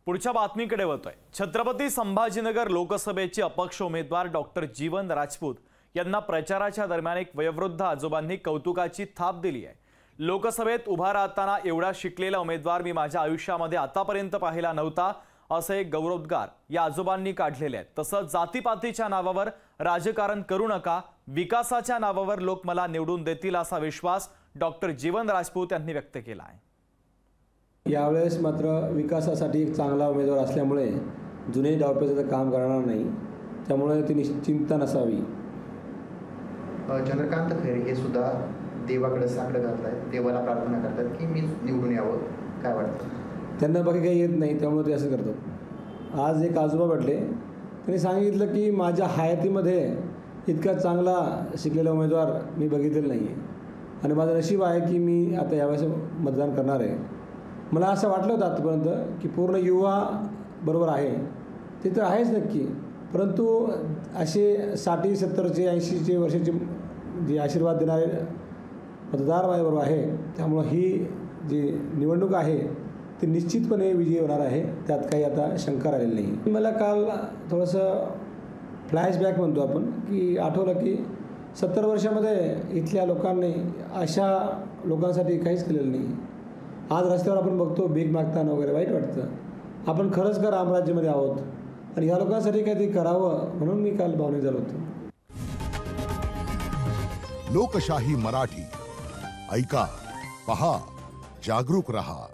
पुढच्या बातमीकडे वळतोय। छत्रपती संभाजीनगर लोकसभेचे अपक्ष उमेदवार डॉक्टर जीवन राजपूत यांना प्रचाराच्या दरम्यान एक वयोवृद्ध आजोबांनी कौतुकाची थाप दिली आहे। लोकसभेत उभा राहताना एवढा शिकलेला उमेदवार मी माझ्या आयुष्यामध्ये आतापर्यंत पाहिला नव्हता असे गौरवोद्गार या आजोबांनी काढलेले आहेत। तसंच जातीपातीच्या नावावर राजकारण करू नका, विकासाच्या नावावर लोक मला निवडून देतील असा विश्वास डॉक्टर जीवन राजपूत यांनी व्यक्त केला आहे। यावेळेस मात्र विकासासाठी एक चांगला उमेदवार असल्यामुळे जुने डावपेचाचं काम करणार नाही, त्यामुळे ती निश्चिंता नसावी। चंद्रकांत खैरे हे सुद्धा देवाकडे साकडं घालतात, देवाला प्रार्थना करतात की मी निवडून यावं, काय वाटतं? त्यांना बाकी काही येत नाही, त्यामुळे ते असं करतात। आज एक आजोबा भेटले, त्यांनी सांगितलं की माझ्या हयातीमध्ये इतका चांगला शिकलेला उमेदवार मी बघितलेला नाही आहे आणि माझं नशीब आहे की मी आता यावेळेस मतदान करणार आहे। मला असं वाटलं होतं आतापर्यंत की पूर्ण युवा बरोबर आहे, ते तर आहेच नक्की, परंतु असे 60, 70, 80 वर्षाचे जे आशीर्वाद देणारे मतदार माझ्याबरोबर आहे, त्यामुळं ही जी निवडणूक आहे ती निश्चितपणे विजयी होणार आहे, त्यात काही आता शंका राहिलेली नाही। मला काल थोडंसं फ्लॅशबॅक म्हणतो आपण की आठवलं की 70 वर्षामध्ये इथल्या लोकांनी अशा लोकांसाठी काहीच केलेलं नाही। आज रस्त्यावर आपण बघतो भीक मागताना वगैरे वाईट वाटतं। आपण खरंच का रामराज्यामध्ये आहोत आणि ह्या लोकांसाठी काहीतरी करावं म्हणून मी काल भावनिक झालो होतो। लोकशाही मराठी ऐका, पहा, जागरूक रहा।